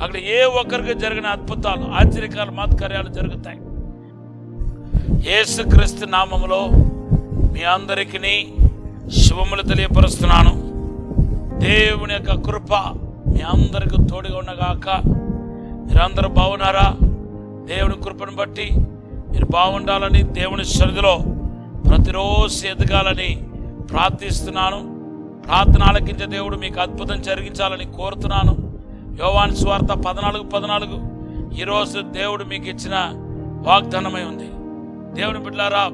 అక్కడ ఏ ఒక్కరికి జరిగిన అద్భుతాలు, ఆశ్చర్యకాలు, మహత్కార్యాలు జరుగుతాయి. యేసుక్రీస్తు నామములో మీ అందరికీ శుభములు తెలియపరుస్తున్నాను. దేవుని యొక్క కృప మీ అందరికీ తోడుగా ఉండగాక. మీరందరూ బాగున్నారా? దేవుని కృపను బట్టి మీరు బాగుండాలని, దేవుని సన్నిధిలో ప్రతిరోజు ఎదగాలని ప్రార్థిస్తున్నాను. ప్రార్థన ఆలకించే దేవుడు మీకు అద్భుతం జరిగించాలని కోరుతున్నాను. యోహాను సువార్త 14:14 ఈరోజు దేవుడు మీకు ఇచ్చిన వాగ్దానమై ఉంది. దేవుని బిడ్డలారా,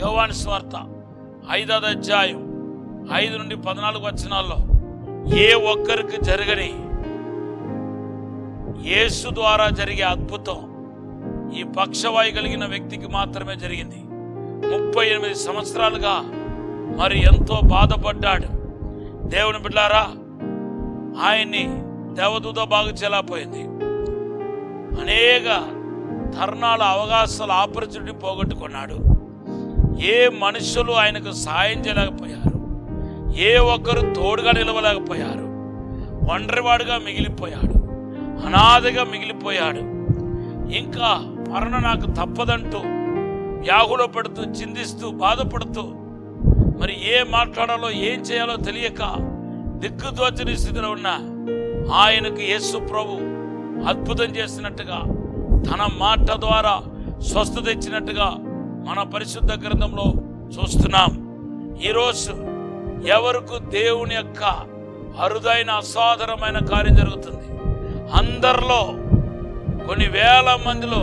యోహాను సువార్త 5వ అధ్యాయం 5 నుండి 14 వచనాల్లో ఏ ఒక్కరికి జరగని యేసు ద్వారా జరిగే అద్భుతం ఈ పక్షవాయు కలిగిన వ్యక్తికి మాత్రమే జరిగింది. 38 సంవత్సరాలుగా మరి ఎంతో బాధపడ్డాడు. దేవుని బిడ్డలారా, ఆయన్ని దేవదూత బాగు చేయలేకపోయింది. అనేక తరుణాల అవకాశాలు, ఆపర్చునిటీ పోగొట్టుకున్నాడు. ఏ మనుషులు ఆయనకు సాయం చేయలేకపోయారు. ఏ ఒక్కరు తోడుగా నిలవలేకపోయారు. ఒంటరివాడుగా మిగిలిపోయాడు. అనాథగా మిగిలిపోయాడు. ఇంకా మరణ నాకు తప్పదంటూ వ్యాకుల పడుతూ, చిందిస్తూ, బాధపడుతూ, మరి ఏం మాట్లాడాలో ఏం చేయాలో తెలియక దిక్కుదోచని స్థితిలో ఉన్న ఆయనకు యేసు ప్రభు అద్భుతం చేసినట్టుగా, తన మాట ద్వారా స్వస్థత ఇచ్చినట్టుగా మన పరిశుద్ధ గ్రంథంలో చూస్తున్నాం. ఈరోజు ఎవరికి దేవుని యొక్క అరుదైన అసాధారణమైన కార్యం జరుగుతుంది. అందరిలో కొన్ని వేల మందిలో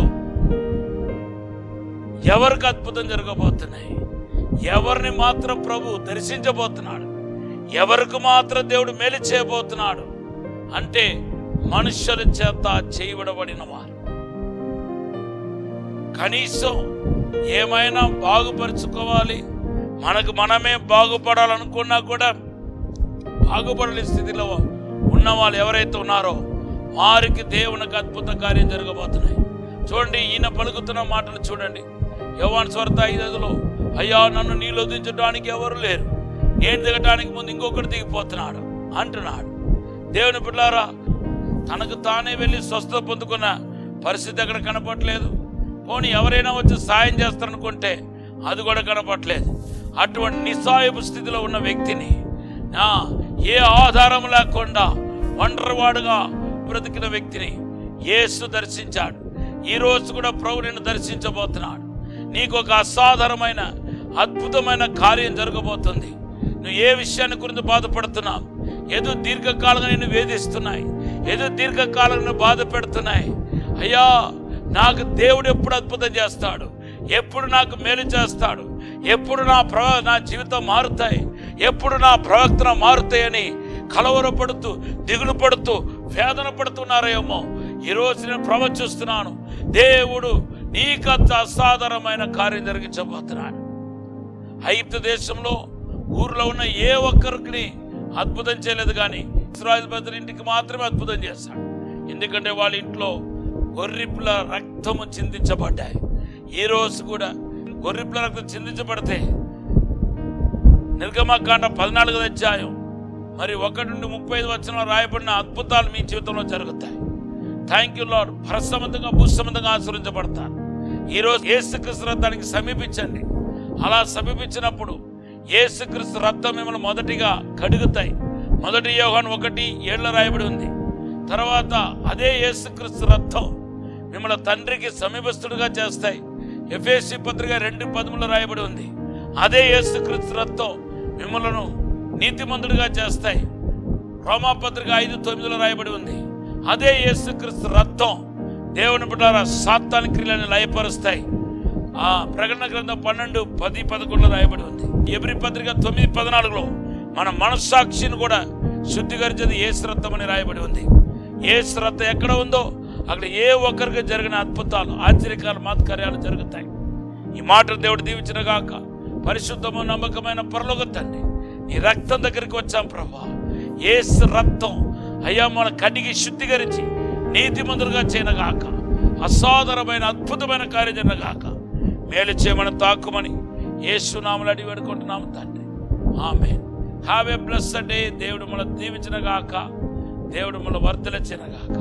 ఎవరికి అద్భుతం జరగబోతున్నాయి? ఎవరిని మాత్రం ప్రభు దర్శించబోతున్నాడు? ఎవరికి మాత్రం దేవుడు మేలు చేయబోతున్నాడు అంటే మనుషుల చేత చేయబడబడిన వారు. కనీసం ఏమైనా బాగుపరుచుకోవాలి, మనకు మనమే బాగుపడాలనుకున్నా కూడా బాగుపడని స్థితిలో ఉన్న వాళ్ళు ఎవరైతే ఉన్నారో వారికి దేవునికి అద్భుత కార్యం జరగబోతున్నాయి. చూడండి, ఈయన పలుకుతున్న మాటలు చూడండి. యోహాను సువార్త 5:5లో అయ్యా, నన్ను నీళ్ళు దించడానికి ఎవరు లేరు, నేను దిగటానికి ముందు ఇంకొకటి దిగిపోతున్నాడు అంటున్నాడు. దేవుని బిడ్డలారా, తనకు తానే వెళ్ళి స్వస్థత పొందుకున్న పరిస్థితి అక్కడ కనపట్లేదు. పోనీ ఎవరైనా వచ్చి సాయం చేస్తారనుకుంటే అది కూడా కనపట్లేదు. అటువంటి నిస్సాయపు స్థితిలో ఉన్న వ్యక్తిని, ఏ ఆధారం లేకుండా ఒంటరివాడుగా బ్రతికిన వ్యక్తిని యేసు దర్శించాడు. ఈరోజు కూడా ప్రభు నిన్ను దర్శించబోతున్నాడు. నీకు ఒక అసాధారణమైన అద్భుతమైన కార్యం జరగబోతుంది. నువ్వు ఏ విషయాన్ని గురించి బాధపడుతున్నావు? ఏదో దీర్ఘకాలంగా నిన్ను వేధిస్తున్నాయి, ఏదో దీర్ఘకాలంగా బాధ పెడుతున్నాయి. అయ్యా, నాకు దేవుడు ఎప్పుడు అద్భుతం చేస్తాడు, ఎప్పుడు నాకు మేలు చేస్తాడు, ఎప్పుడు నా జీవితం మారుతాయి, ఎప్పుడు నా ప్రవర్తన మారుతాయని కలవరపడుతూ, దిగులు పడుతూ, వేదన పడుతున్నారేమో. ఈరోజు నేను ప్రవచిస్తున్నాను, దేవుడు నీకంత అసాధారణమైన కార్యం జరిగించబోతున్నాడు. ఐగుప్తు దేశంలో ఊర్లో ఉన్న ఏ ఒక్కరికి అద్భుతం చేయలేదు, కానీ ఇశ్రాయేలు ప్రజల ఇంటికి మాత్రమే అద్భుతం చేశాడు. ఎందుకంటే వాళ్ళ ఇంట్లో గొర్రెపిల్ల రక్తము చిందించబడ్డాయి. ఈరోజు కూడా గొర్రెపిల్ల రక్తం చిందించబడితే నిర్గమకాండ 14వ అధ్యాయం మరి 1 నుండి 35 వచనంలో రాయబడిన అద్భుతాలు మీ జీవితంలో జరుగుతాయి. Thank you Lord. పరసంబంధంగా భూసంబంధంగా ఆశీర్వదించబడతారు. ఈరోజు యేసుక్రీస్తు రక్తానికి సమీపించండి. అలా సమీపించినప్పుడు యేసుక్రీస్తు రక్తం మిమ్మల్ని మొదటిగా కడుగుతాయి. 1 యోహాను 1:7 రాయబడి ఉంది. తర్వాత అదే యేసుక్రీస్తు రక్తం మిమ్మల్ని తండ్రికి సమీపస్తుడుగా చేస్తాయి. ఎఫెసీ పత్రిక 2:13 రాయబడి ఉంది. అదే యేసుక్రీస్తు రక్తం మిమ్మల్ని నీతిమంతుడిగా చేస్తాయి. రోమాపత్రిక 5:9 రాయబడి ఉంది. అదే యేసుక్రీస్తు రక్తం దేవుని బిడ్డలారా సాతాను క్రియలను లయపరుస్తాయి. ప్రకటన గ్రంథం 12:10-11 రాయబడి ఉంది. ఎబ్రీ పత్రిక 9:14లో మన మనస్సాక్షిని కూడా శుద్ధీకరించేది యేసు రక్తం అని రాయబడి ఉంది. యేసు రక్తం ఎక్కడ ఉందో అక్కడ ఏ ఒక్కరికి జరిగిన అద్భుతాలు, ఆశ్చర్యకాలు, మహత్కార్యాలు జరుగుతాయి. ఈ మాటలు దేవుడు దీవించిన గాక. పరిశుద్ధము నమ్మకమైన పరలోక తండ్రి, నీ రక్తం దగ్గరికి వచ్చాం ప్రభా. యేసు రక్తం అయ్యా మన కడిగి శుద్ధీకరించి నీతిమంతులుగా చేయనగాక. అసాధారణమైన అద్భుతమైన కార్యం జరగగాక. మేలు చేయమని తాకుమని యేసు నామములో అడిగి వేడుకుంటున్నాము తండ్రి. ఆమేన్. Have a blessed day. దేవుడు మన దీవించిన గాక. దేవుడు మన వర్ధలించిన గాక.